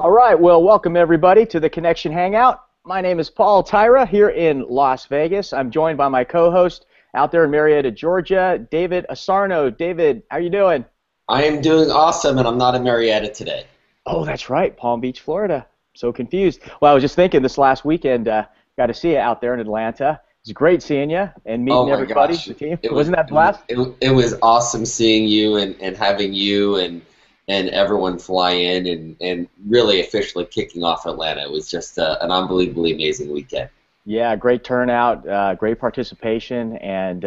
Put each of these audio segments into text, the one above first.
All right, well, welcome everybody to the Connection Hangout. My name is Paul Tyra here in Las Vegas. I'm joined by my co-host out there in Marietta, Georgia, David Asarno. David, how you doing? I am doing awesome, and I'm not in Marietta today. Oh, that's right, Palm Beach, Florida. So confused. Well, I was just thinking this last weekend, got to see you out there in Atlanta. It was great seeing you and Oh meeting my everybody, gosh, the team. it was Wasn't that it was blast? it was awesome seeing you and having you and everyone fly in and really officially kicking off Atlanta. It was just an unbelievably amazing weekend. Yeah, great turnout, great participation, and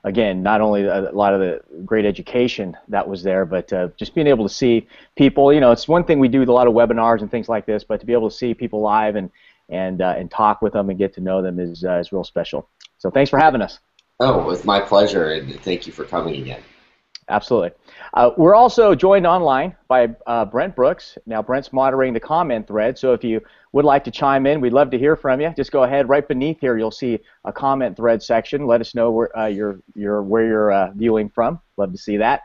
again, not only a lot of the great education that was there, but just being able to see people. You know, it's one thing we do with a lot of webinars and things like this, but to be able to see people live and talk with them and get to know them is real special. So thanks for having us. Oh, it was my pleasure, and thank you for coming again. Absolutely. We're also joined online by Brent Brooks. Now, Brent's moderating the comment thread, so if you would like to chime in, we'd love to hear from you. Just go ahead. Right beneath here, you'll see a comment thread section. Let us know where you're viewing from. Love to see that.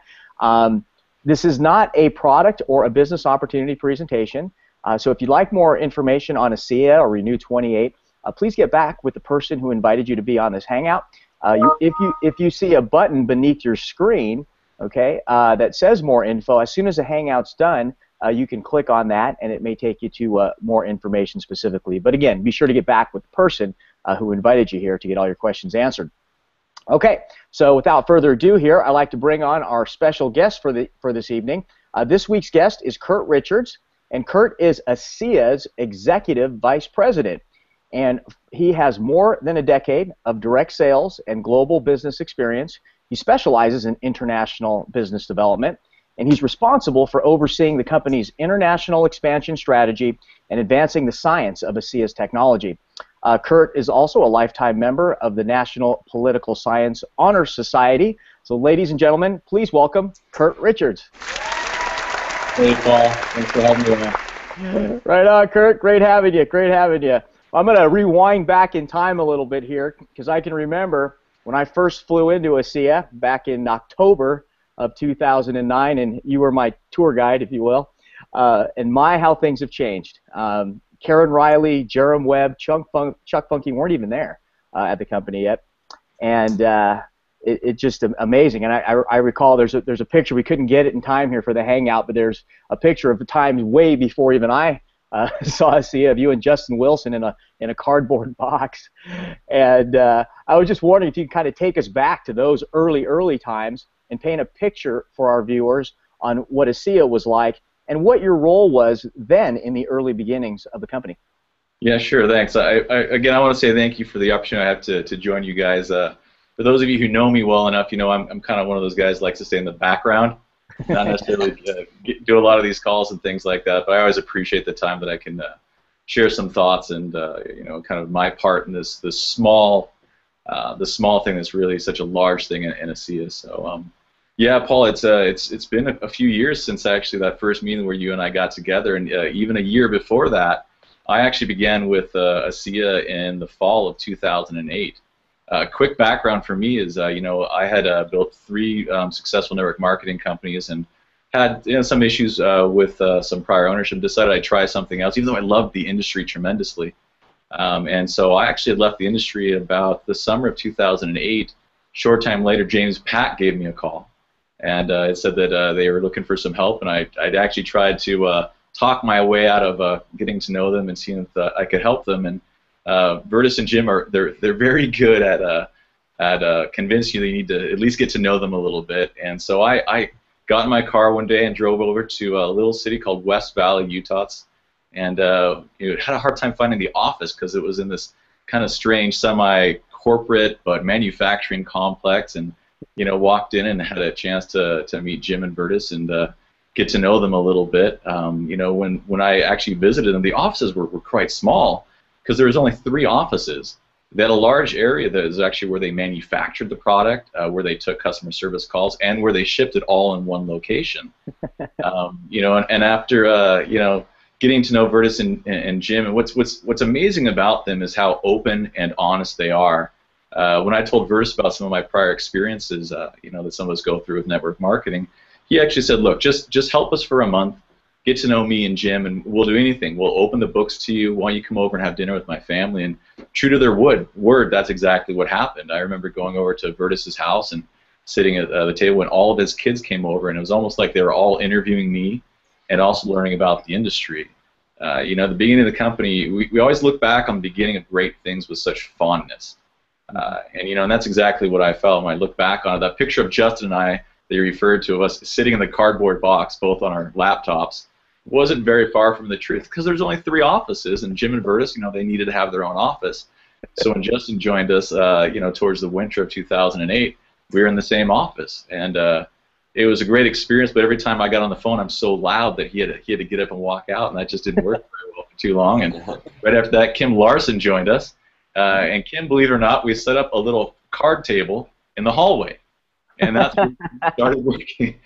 This is not a product or a business opportunity presentation. So if you'd like more information on ASEA or Renew 28, please get back with the person who invited you to be on this Hangout. If you see a button beneath your screen, okay, that says more info, as soon as the Hangout's done, you can click on that, and it may take you to more information specifically. But again, be sure to get back with the person who invited you here to get all your questions answered. Okay, so without further ado here, I'd like to bring on our special guest for this evening. This week's guest is Kurt Richards, and Kurt is ASEA's Executive Vice President. And he has more than a decade of direct sales and global business experience. He specializes in international business development, and he's responsible for overseeing the company's international expansion strategy and advancing the science of ASEA's technology. Kurt is also a lifetime member of the National Political Science Honor Society. So ladies and gentlemen, please welcome Kurt Richards. Hey, Paul. Thanks for having me on. Right on, Kurt. Great having you. Great having you. I'm going to rewind back in time a little bit here because I can remember when I first flew into ASEA back in October of 2009, and you were my tour guide, if you will, and how things have changed. Karen Riley, Jerem Webb, Chuck Funky weren't even there at the company yet, and it's just amazing. And I recall there's a picture, we couldn't get it in time here for the Hangout, but there's a picture of the times way before even I saw ASEA of you and Justin Wilson in a cardboard box, and I was just wondering if you could kind of take us back to those early times and paint a picture for our viewers on what ASEA was like and what your role was then in the early beginnings of the company. Yeah, sure. Thanks. Again, I want to say thank you for the opportunity I have to join you guys. For those of you who know me well enough, you know I'm kind of one of those guys who likes to stay in the background, not necessarily do a lot of these calls and things like that. But I always appreciate the time that I can share some thoughts and you know, kind of my part in this small thing that's really such a large thing in ASEA. So yeah, Paul, it's been a few years since actually that first meeting where you and I got together, and even a year before that, I actually began with ASEA in the fall of 2008. Quick background for me is, you know, I had built 3 successful network marketing companies and had some issues with some prior ownership. Decided I'd try something else, even though I loved the industry tremendously. And so I actually had left the industry about the summer of 2008. Short time later, James Pack gave me a call, and it said that they were looking for some help, and I'd actually tried to talk my way out of getting to know them and seeing if I could help them. And Vertus and Jim they're very good at convincing you that you need to at least get to know them a little bit. And so I got in my car one day and drove over to a little city called West Valley, Utah, and had a hard time finding the office because it was in this kind of strange semi-corporate but manufacturing complex. And walked in and had a chance to meet Jim and Vertus and get to know them a little bit. When I actually visited them, the offices were quite small, because there was only 3 offices. They had a large area that is actually where they manufactured the product, where they took customer service calls, and where they shipped it all in one location. And after getting to know Vertus and Jim, and what's amazing about them is how open and honest they are. When I told Vertus about some of my prior experiences, that some of us go through with network marketing, he actually said, "Look, just help us for a month. get to know me and Jim, and we'll do anything. We'll open the books to you. Why don't you come over and have dinner with my family? And true to their word, that's exactly what happened. I remember going over to Vertus's house and sitting at the table when all of his kids came over, and it was almost like they were all interviewing me and also learning about the industry. You know, the beginning of the company, we always look back on the beginning of great things with such fondness. And, you know, and that's exactly what I felt when I look back on it. That picture of Justin and I that you referred to of us sitting in the cardboard box, both on our laptops, wasn't very far from the truth, because there's only 3 offices, and Jim and Vertus, you know, they needed to have their own office. So when Justin joined us, you know, towards the winter of 2008, we were in the same office, and it was a great experience. But every time I got on the phone, I'm so loud that he had to get up and walk out, and that just didn't work very well for too long. And right after that, Kim Larson joined us, and Kim, believe it or not, we set up a little card table in the hallway. And that's where we started working.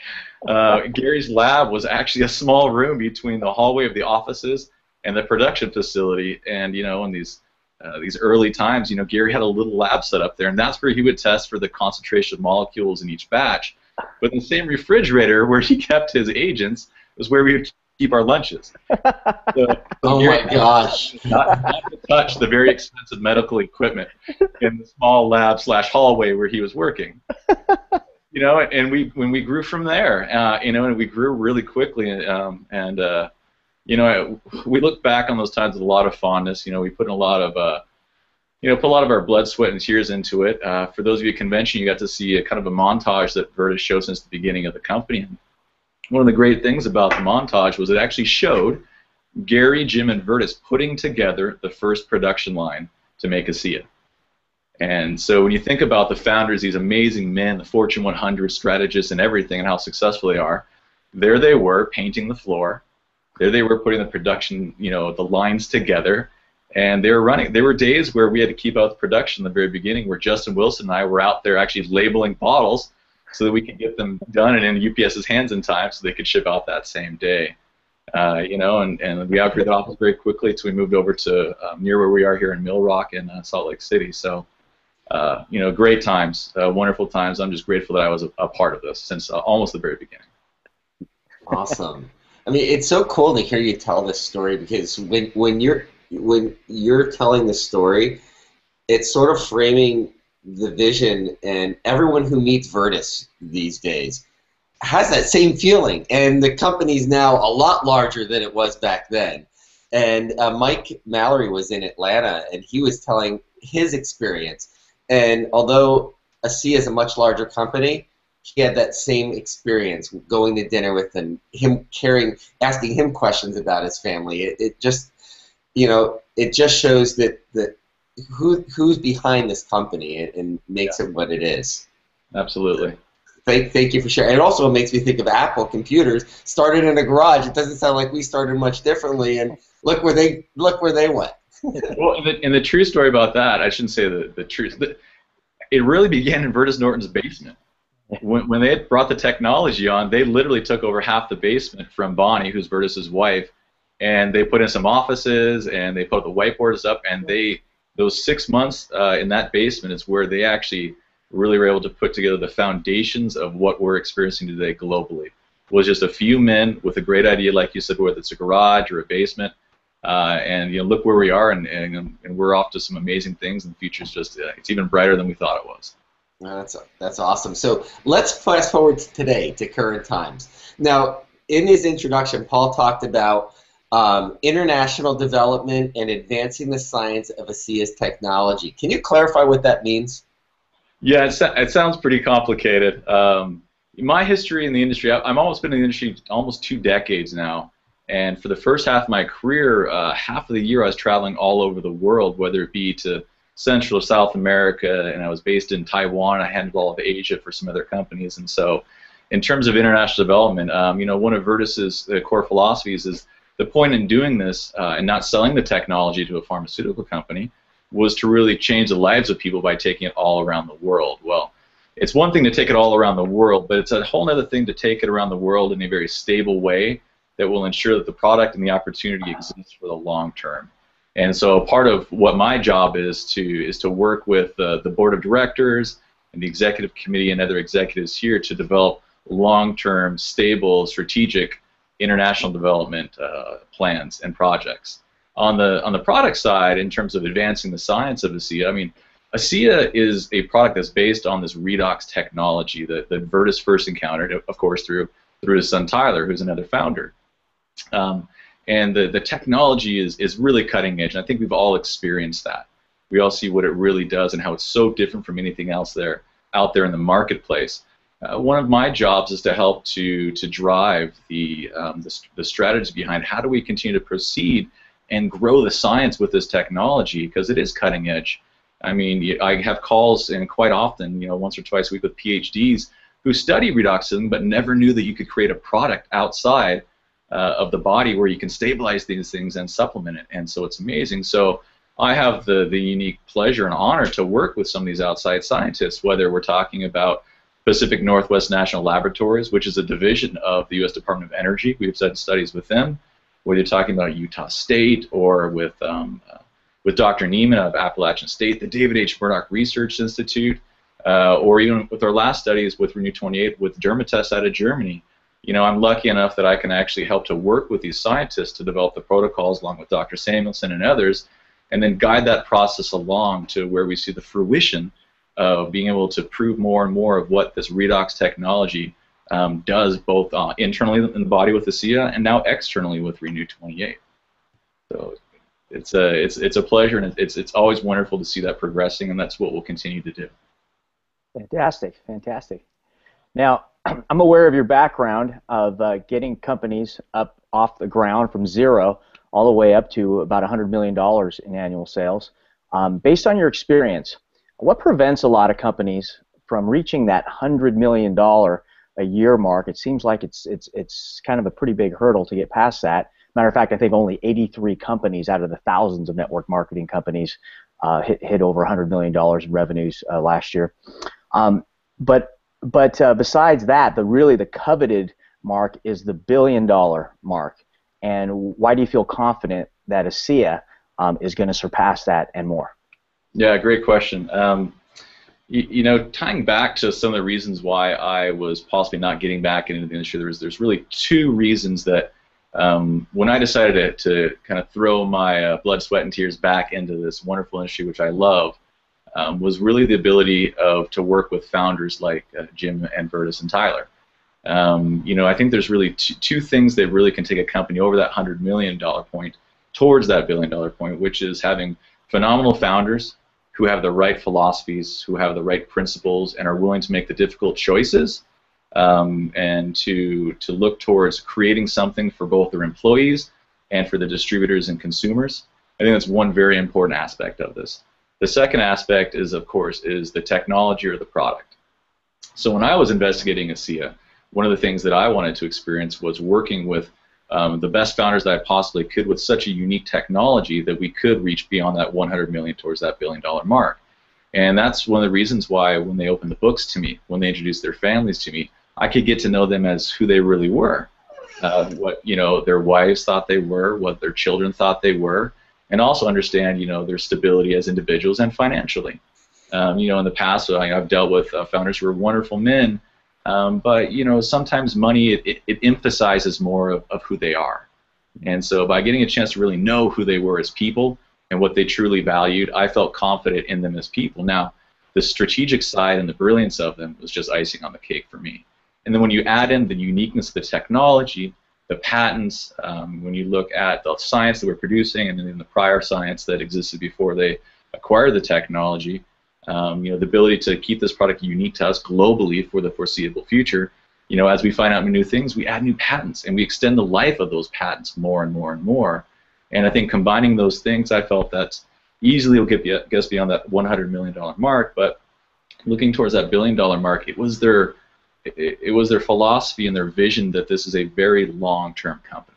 Gary's lab was actually a small room between the hallway of the offices and the production facility. And, you know, in these early times, you know, Gary had a little lab set up there, and that's where he would test for the concentration of molecules in each batch. But the same refrigerator where he kept his agents was where we would keep our lunches. So oh Gary my gosh! Not to touch the very expensive medical equipment in the small lab / hallway where he was working. You know, and when we grew from there, you know, and we grew really quickly, and you know, we look back on those times with a lot of fondness. You know, we put in a lot of you know, put a lot of our blood, sweat, and tears into it. For those of you at convention, you got to see a kind of a montage that Vertus showed since the beginning of the company. And one of the great things about the montage was it actually showed Gary, Jim, and Vertus putting together the first production line to make ASEA. And so when you think about the founders, these amazing men, the Fortune 100 strategists and everything, and how successful they are, there they were painting the floor. There they were putting the production, you know, the lines together, and they were running. There were days where we had to keep out the production in the very beginning, where Justin Wilson and I were out there actually labeling bottles so that we could get them done and in UPS's hands in time so they could ship out that same day. You know, and we outgrew the office very quickly, so we moved over to near where we are here in Mill Rock in Salt Lake City. So, you know, great times, wonderful times. I'm just grateful that I was a part of this since almost the very beginning. Awesome. I mean, it's so cool to hear you tell this story, because when you're telling the story, it's sort of framing the vision, and everyone who meets Vertus these days has that same feeling, and the company's now a lot larger than it was back then. And Mike Mallory was in Atlanta, and he was telling his experience, and although ASEA is a much larger company, he had that same experience going to dinner with him asking him questions about his family. It just, you know, it just shows that who's behind this company and makes it what it is. Absolutely. Thank you for sharing. It also makes me think of Apple computers started in a garage. It doesn't sound like we started much differently, and look where they went. Well, and the true story about that, I shouldn't say the truth. It really began in Vertus Norton's basement. When they had brought the technology on, they literally took over half the basement from Bonnie, who's Vertus's wife, and they put in some offices, and they put the whiteboards up, and those 6 months in that basement is where they actually really were able to put together the foundations of what we're experiencing today globally. It was just a few men with a great idea, like you said, whether it's a garage or a basement, and you know, look where we are, and we're off to some amazing things, and the future's just it's even brighter than we thought it was. That's awesome. So let's fast forward to today, to current times. Now, in his introduction, Paul talked about international development and advancing the science of ASEA's technology. Can you clarify what that means? Yeah, it sounds pretty complicated. My history in the industry, I've almost been in the industry almost 2 decades now, and for the first half of my career, half of the year I was traveling all over the world, whether it be to Central or South America, and I was based in Taiwan. I handled all of Asia for some other companies, and so in terms of international development, you know, one of Vertus's core philosophies is the point in doing this and not selling the technology to a pharmaceutical company was to really change the lives of people by taking it all around the world. Well, it's one thing to take it all around the world, but it's a whole other thing to take it around the world in a very stable way that will ensure that the product and the opportunity exists for the long term. And so part of what my job is to work with the board of directors and the executive committee and other executives here to develop long-term, stable, strategic international development plans and projects. On the product side, in terms of advancing the science of ASEA, I mean, ASEA is a product that's based on this redox technology that Vertus first encountered, of course, through his son Tyler, who's another founder. And the technology is really cutting edge, and I think we've all experienced that. We all see what it really does and how it's so different from anything else out there in the marketplace. One of my jobs is to help to drive the strategy behind how do we continue to proceed and grow the science with this technology, because it is cutting edge. I mean, I have calls, and quite often, once or twice a week, with PhDs who study redoxing but never knew that you could create a product outside of the body where you can stabilize these things and supplement it, and so it's amazing. So I have the unique pleasure and honor to work with some of these outside scientists, whether we're talking about Pacific Northwest National Laboratories, which is a division of the U.S. Department of Energy. We've done studies with them, whether you're talking about Utah State or with Dr. Neiman of Appalachian State, the David H. Murdoch Research Institute, or even with our last studies with Renew 28 with Dermatest out of Germany. I'm lucky enough that I can actually help to work with these scientists to develop the protocols along with Dr. Samuelson and others, and then guide that process along to where we see the fruition of being able to prove more and more of what this redox technology does, both internally in the body with ASEA and now externally with Renew 28. So it's a pleasure, and it's always wonderful to see that progressing, and that's what we'll continue to do. Fantastic, fantastic. Now, I'm aware of your background of getting companies up off the ground from zero all the way up to about $100 million in annual sales. Based on your experience, what prevents a lot of companies from reaching that $100 million a year mark? It seems like it's kind of a pretty big hurdle to get past that. Matter of fact, I think only 83 companies out of the thousands of network marketing companies hit over $100 million in revenues last year. But besides that, the coveted mark is the $1 billion mark. And why do you feel confident that ASEA is going to surpass that and more? Yeah, great question. Tying back to some of the reasons why I was possibly not getting back into the industry, there's really two reasons that when I decided to kind of throw my blood, sweat, and tears back into this wonderful industry, which I love, was really the ability to work with founders like Jim and Vertus and Tyler. I think there's really two things that really can take a company over that $100 million point towards that $1 billion point, which is having phenomenal founders who have the right philosophies, who have the right principles, and are willing to make the difficult choices, and to look towards creating something for both their employees and for the distributors and consumers. I think that's one very important aspect of this. The second aspect is, of course, the technology or the product. So when I was investigating ASEA, one of the things that I wanted to experience was working with the best founders that I possibly could with such a unique technology that we could reach beyond that 100 million towards that $1 billion mark. And that's one of the reasons why when they opened the books to me, when they introduced their families to me, I could get to know them as who they really were, what their wives thought they were, what their children thought they were, and also understand their stability as individuals and financially. In the past, I've dealt with founders who are wonderful men, but sometimes money it emphasizes more of who they are. And so by getting a chance to really know who they were as people and what they truly valued, I felt confident in them as people. Now, the strategic side and the brilliance of them was just icing on the cake for me. And then when you add in the uniqueness of the technology, the patents, when you look at the science that we're producing and then the prior science that existed before they acquired the technology, the ability to keep this product unique to us globally for the foreseeable future, as we find out new things, we add new patents and we extend the life of those patents more and more and more. And I think combining those things, I felt that easily will get us beyond that $100 million mark. But looking towards that $1 billion mark, it was their philosophy and their vision that this is a very long-term company.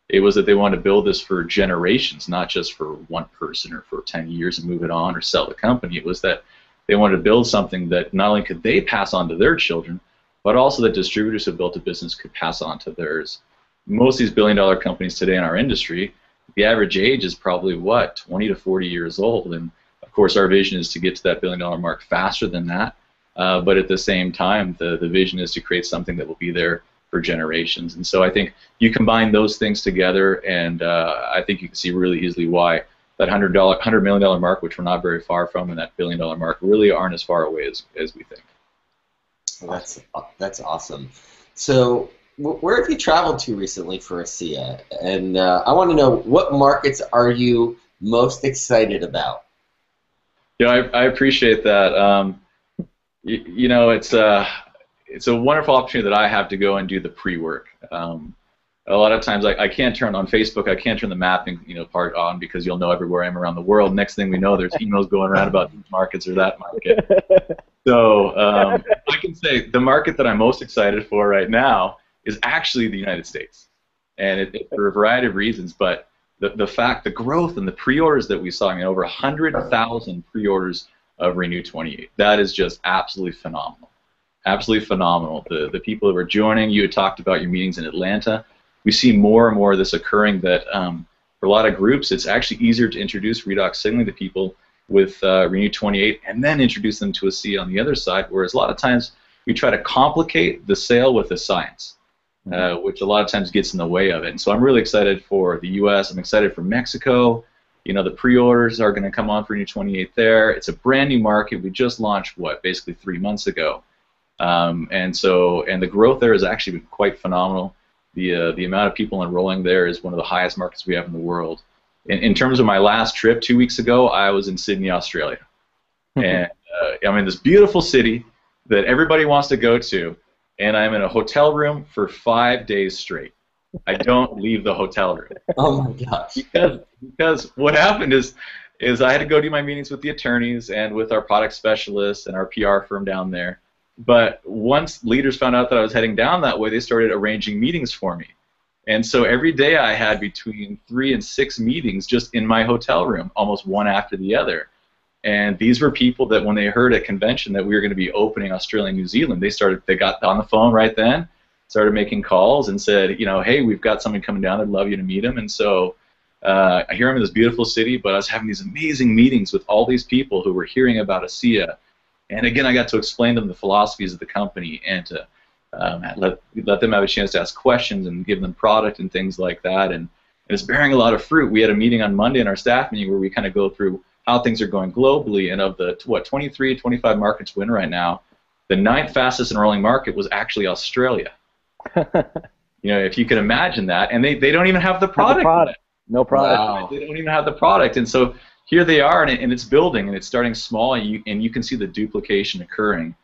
It was that they wanted to build this for generations, not just for one person or for 10 years and move it on or sell the company. It was that they wanted to build something that not only could they pass on to their children, but also that distributors who built a business could pass on to theirs. Most of these billion-dollar companies today in our industry, the average age is probably, 20 to 40 years old. And, of course, our vision is to get to that $1 billion mark faster than that. But at the same time, the vision is to create something that will be there for generations. And so I think you combine those things together, and I think you can see really easily why that $100 million mark, which we're not very far from, and that $1 billion mark really aren't as far away as we think. Well, that's awesome. So where have you traveled to recently for ASEA? And I want to know, what markets are you most excited about? Yeah, I appreciate that. You know, it's a wonderful opportunity that I have to go and do the pre-work. A lot of times I can't turn on Facebook, I can't turn the mapping part on, because you'll know everywhere I am around the world. Next thing we know, there's emails going around about these markets or that market. So I can say the market that I'm most excited for right now is actually the United States, and it for a variety of reasons. But the growth and the pre-orders that we saw, I mean, over 100,000 pre-orders of Renew 28. That is just absolutely phenomenal. Absolutely phenomenal. The people who are joining, you had talked about your meetings in Atlanta. We see more and more of this occurring, that for a lot of groups, it's actually easier to introduce redox signaling to people with Renew 28 and then introduce them to ASEA on the other side, whereas a lot of times we try to complicate the sale with the science, which a lot of times gets in the way of it. And so I'm really excited for the U.S. I'm excited for Mexico. You know, the pre-orders are going to come on for Renew 28 there. It's a brand new market. We just launched, basically 3 months ago. And the growth there has actually been quite phenomenal. The amount of people enrolling there is one of the highest markets we have in the world. In terms of my last trip 2 weeks ago, I was in Sydney, Australia. And I'm in this beautiful city that everybody wants to go to, and I'm in a hotel room for 5 days straight. I don't leave the hotel room. Oh my gosh. Because what happened is I had to go do my meetings with the attorneys and with our product specialists and our PR firm down there. But once leaders found out that I was heading down that way, they started arranging meetings for me. And so every day I had between 3 and 6 meetings just in my hotel room, almost one after the other. And these were people that when they heard at convention that we were going to be opening Australia and New Zealand, they got on the phone right then, started making calls and said, hey, we've got someone coming down, I'd love you to meet him. And so here I'm in this beautiful city, but I was having these amazing meetings with all these people who were hearing about ASEA. And again, I got to explain to them the philosophies of the company and to let them have a chance to ask questions and give them product and things like that. And it's bearing a lot of fruit. We had a meeting on Monday in our staff meeting where we kind of go through how things are going globally. And of the 23, 25 markets we're in right now, the 9th fastest enrolling market was actually Australia. If you can imagine that, and they don't even have the product. No product. Wow. They don't even have the product, and so here they are, and it's building, and it's starting small, and you can see the duplication occurring.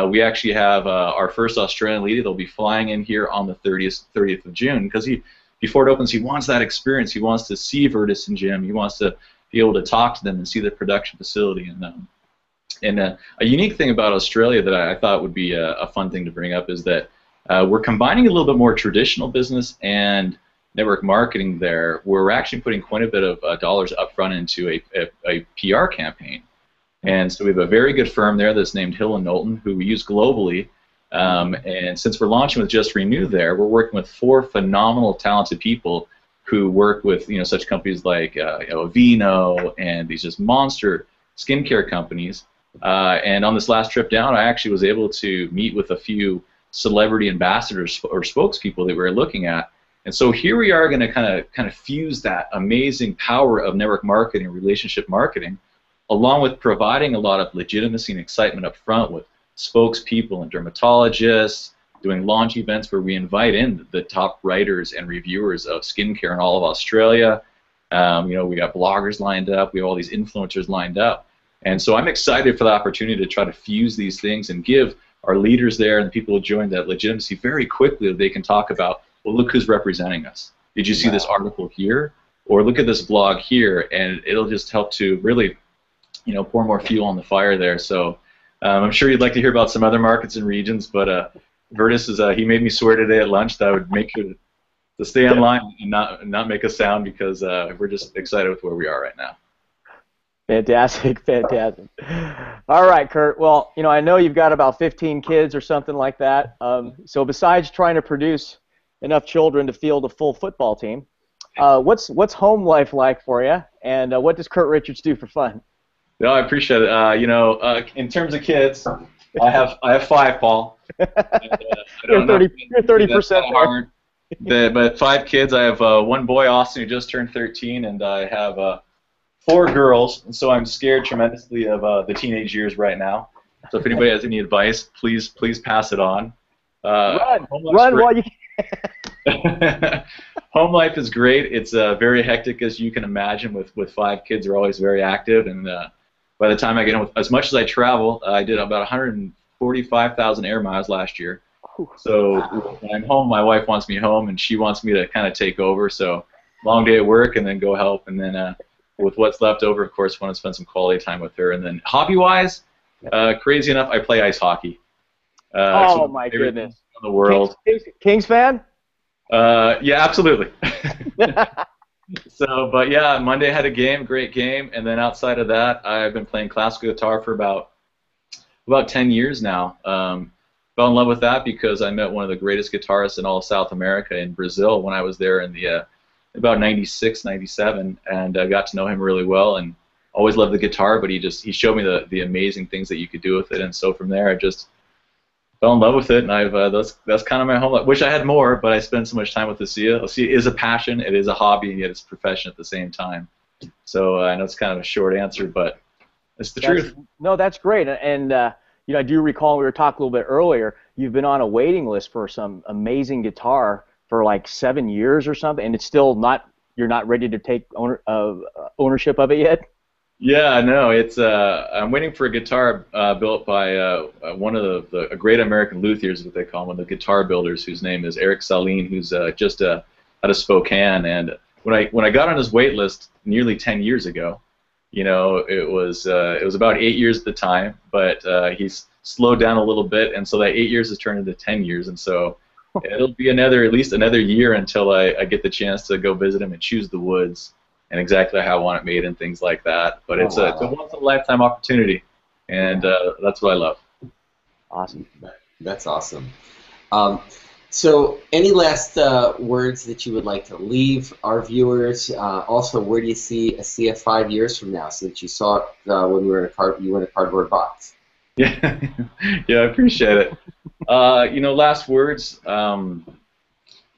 We actually have our first Australian leader. They'll be flying in here on the 30th of June, because before it opens, he wants that experience. He wants to see Virtus and Jim. He wants to be able to talk to them and see the production facility. And a unique thing about Australia that I thought would be a fun thing to bring up is that we're combining a little bit more traditional business and network marketing there, where we're actually putting quite a bit of dollars up front into a PR campaign. And so we have a very good firm there that's named Hill & Knowlton, who we use globally. And since we're launching with Just Renew there, we're working with 4 phenomenal, talented people who work with such companies like Aveeno and these just monster skincare companies. And on this last trip down, I actually was able to meet with a few celebrity ambassadors or spokespeople that we were looking at. And so here we are going to kind of fuse that amazing power of network marketing, relationship marketing, along with providing a lot of legitimacy and excitement up front with spokespeople and dermatologists, doing launch events where we invite in the top writers and reviewers of skincare in all of Australia. We got bloggers lined up. We have all these influencers lined up. And so I'm excited for the opportunity to try to fuse these things and give our leaders there and the people who join that legitimacy very quickly, that they can talk about, well, look who's representing us. Did you see this article here? Or look at this blog here, and it'll just help to really, pour more fuel on the fire there. So I'm sure you'd like to hear about some other markets and regions, but Virtus he made me swear today at lunch that I would make sure to stay online and not make a sound, because we're just excited with where we are right now. Fantastic, fantastic. All right, Kurt. Well, I know you've got about 15 kids or something like that. So besides trying to produce enough children to field a full football team, what's home life like for you, and what does Kurt Richards do for fun? No, I appreciate it. In terms of kids, I have five, Paul. And, I You're don't know. 30. You're That's 30% kind of there. hard. But five kids. I have one boy, Austin, who just turned 13, and I have four girls. And so I'm scared tremendously of the teenage years right now. So if anybody has any advice, please pass it on. Run Home life's while you. great. Home life is great. It's very hectic, as you can imagine. With five kids, they're always very active, and by the time I get home, as much as I travel, I did about 145,000 air miles last year. So when I'm home, my wife wants me home, and she wants me to kind of take over. So long day at work, and then go help, and then with what's left over, of course, want to spend some quality time with her. And then hobby-wise, crazy enough, I play ice hockey. Oh my goodness! In the world. Kings fan? Yeah, absolutely. So, but yeah, Monday had a game, great game, and then outside of that, I've been playing classical guitar for about 10 years now. Fell in love with that because I met one of the greatest guitarists in all of South America in Brazil when I was there in the about 96, 97, and I got to know him really well, and always loved the guitar, but he showed me the amazing things that you could do with it, and so from there I just fell in love with it, and I've that's kind of my home life. Wish I had more, but I spend so much time with ASEA. ASEA is a passion, it is a hobby, and yet it's a profession at the same time. So I know it's kind of a short answer, but it's the truth. No, that's great, and you know, I do recall we were talking a little bit earlier. You've been on a waiting list for some amazing guitar for like 7 years or something, and it's still not. You're not ready to take ownership of it yet. Yeah, no, it's I'm waiting for a guitar built by one of the great American luthiers, is what they call him, one of the guitar builders, whose name is Eric Saline, who's just out of Spokane. And when I got on his wait list nearly 10 years ago, you know, it was about 8 years at the time, but he's slowed down a little bit, and so that 8 years has turned into 10 years, and so it'll be at least another year until I get the chance to go visit him and choose the woods and exactly how I want it made and things like that. But it's a once in a lifetime opportunity, and that's what I love. Awesome. That's awesome. So, any last words that you would like to leave our viewers? Also, where do you see ASEA 5 years from now? Since you saw it when you were in a cardboard box. Yeah, yeah, I appreciate it. You know, last words.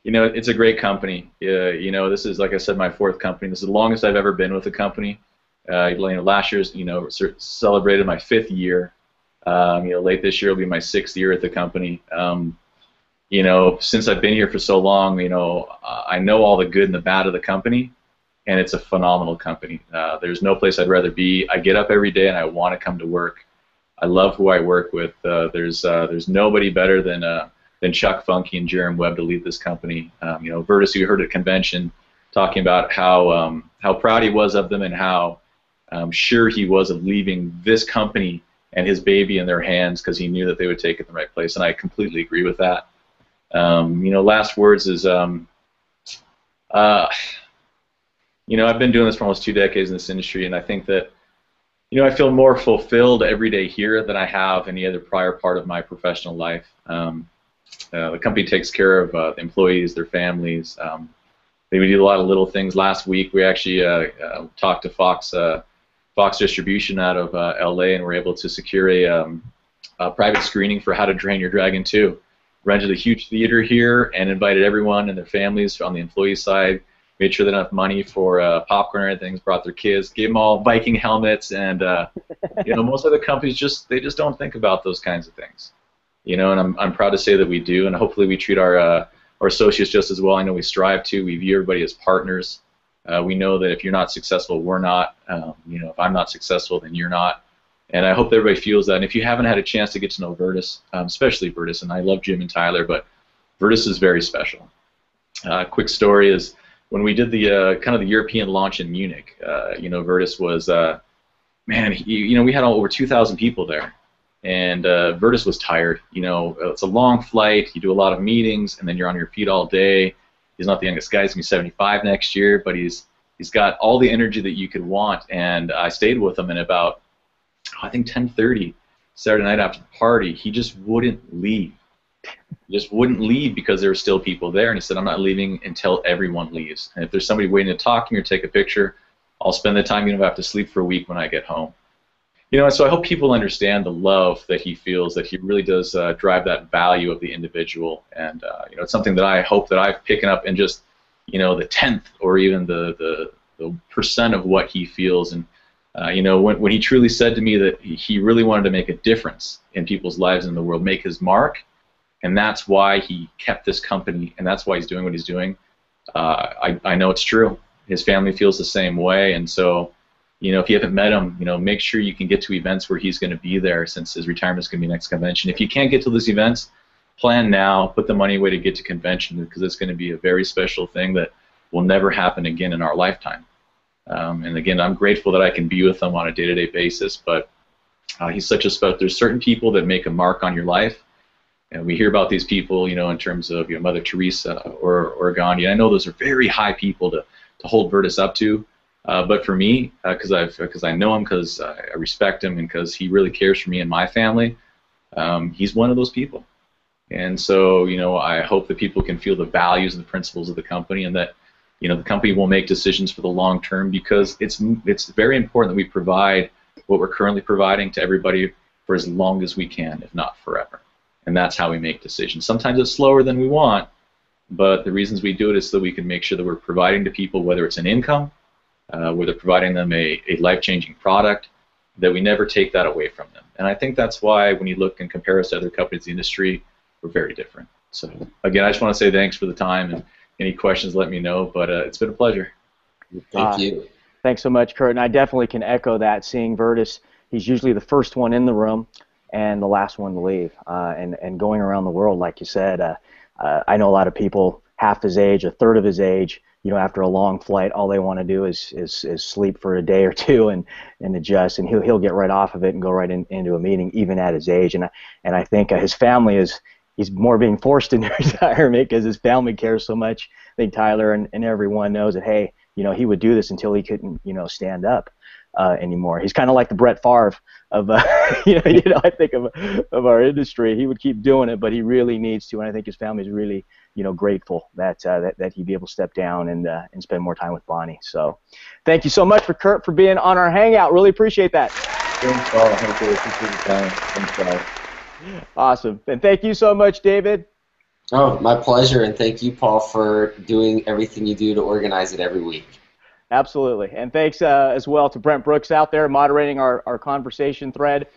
You know, it's a great company. You know, this is, like I said, my fourth company. This is the longest I've ever been with a company. You know, last year's, you know, celebrated my 5th year. You know, late this year will be my 6th year at the company. You know, since I've been here for so long, you know, I know all the good and the bad of the company, and it's a phenomenal company. There's no place I'd rather be. I get up every day and I want to come to work. I love who I work with. There's nobody better than Chuck Funky and Jerem Webb to lead this company. You know, Virtus, you heard at convention talking about how proud he was of them and how sure he was of leaving this company and his baby in their hands because he knew that they would take it in the right place, and I completely agree with that. You know, last words is, you know, I've been doing this for almost 2 decades in this industry, and I think that, you know, I feel more fulfilled every day here than I have any other prior part of my professional life. The company takes care of the employees, their families. We do a lot of little things. Last week, we actually talked to Fox Distribution out of LA, and were able to secure a private screening for How to Train Your Dragon 2. Rented a huge theater here and invited everyone and their families on the employee side. Made sure they had enough money for popcorn and things. Brought their kids. Gave them all Viking helmets, and you know, most other companies just don't think about those kinds of things. You know, and I'm proud to say that we do, and hopefully we treat our associates just as well. I know we strive to. We view everybody as partners. We know that if you're not successful, we're not. You know, if I'm not successful, then you're not. And I hope that everybody feels that. And if you haven't had a chance to get to know Virtus, especially Virtus, and I love Jim and Tyler, but Virtus is very special. Quick story is when we did the kind of the European launch in Munich. You know, Virtus was man. You know, we had over 2,000 people there. And Virtus was tired. You know, it's a long flight. You do a lot of meetings, and then you're on your feet all day. He's not the youngest guy. He's gonna be 75 next year, but he's got all the energy that you could want. And I stayed with him, and about I think 10:30 Saturday night after the party, he just wouldn't leave. He just wouldn't leave because there were still people there. And he said, "I'm not leaving until everyone leaves. And if there's somebody waiting to talk to me or take a picture, I'll spend the time. You don't have to sleep for a week when I get home." So I hope people understand the love that he feels, that he really does drive that value of the individual, and it's something that I hope that I've picked up in just, the 10th or even the percent of what he feels. And when he truly said to me that he really wanted to make a difference in people's lives in the world, make his mark, and that's why he kept this company, and that's why he's doing what he's doing. I know it's true. His family feels the same way, and so. If you haven't met him, make sure you can get to events where he's going to be there, since his retirement is going to be next convention. If you can't get to those events, plan now, put the money away to get to convention, because it's going to be a very special thing that will never happen again in our lifetime. And again, I'm grateful that I can be with him on a day-to-day basis, but he's such a special. There's certain people that make a mark on your life, and we hear about these people, in terms of Mother Teresa or Gandhi. I know those are very high people to hold Virtus up to. But for me, because I know him, because I respect him, and because he really cares for me and my family, he's one of those people. And so, I hope that people can feel the values and the principles of the company, and that, the company will make decisions for the long term, because it's very important that we provide what we're currently providing to everybody for as long as we can, if not forever. And that's how we make decisions. Sometimes it's slower than we want, but the reasons we do it is so that we can make sure that we're providing to people, whether it's an income, whether providing them a life-changing product, that we never take that away from them. And I think that's why when you look and compare us to other companies in the industry, we're very different. So again, I just want to say thanks for the time, and any questions, let me know, but it's been a pleasure. Thank you. Thanks so much, Kurt, and I definitely can echo that. Seeing Virtus, he's usually the first one in the room and the last one to leave, and going around the world, like you said, I know a lot of people half his age, a third of his age, after a long flight, all they want to do is sleep for a day or two and adjust, and he'll get right off of it and go right into a meeting, even at his age. And I think his family he's more being forced into retirement because his family cares so much. I think Tyler and everyone knows that, hey, he would do this until he couldn't, stand up anymore. He's kind of like the Brett Favre of, I think of our industry. He would keep doing it, but he really needs to, and I think his family's really, grateful that he'd be able to step down and spend more time with Bonnie. So, thank you so much for Kurt for being on our Hangout. Really appreciate that. Thanks, Paul. Thank you. Appreciate your time. Thanks, guys. Awesome, and thank you so much, David. Oh, my pleasure, and thank you, Paul, for doing everything you do to organize it every week. Absolutely, and thanks as well to Brent Brooks out there moderating our conversation thread.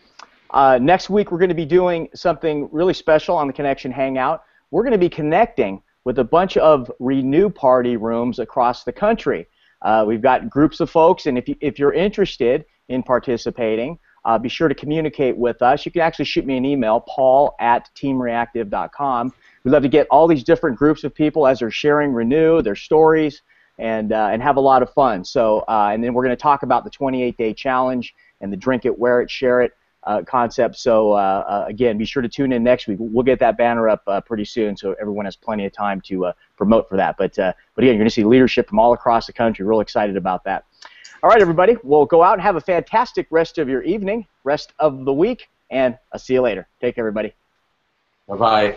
Next week we're going to be doing something really special on the Connection Hangout. We're going to be connecting with a bunch of Renew Party rooms across the country. We've got groups of folks, and if you're interested in participating, be sure to communicate with us. You can actually shoot me an email, paul@teamreactive.com. We'd love to get all these different groups of people as they're sharing Renew, their stories, and have a lot of fun. So, and then we're going to talk about the 28-day challenge and the drink it, wear it, share it concept. So, again, be sure to tune in next week. We'll get that banner up pretty soon, so everyone has plenty of time to promote for that. But again, you're going to see leadership from all across the country. Real excited about that. All right, everybody, we'll go out and have a fantastic rest of your evening, rest of the week, and I'll see you later. Take care, everybody. Bye-bye.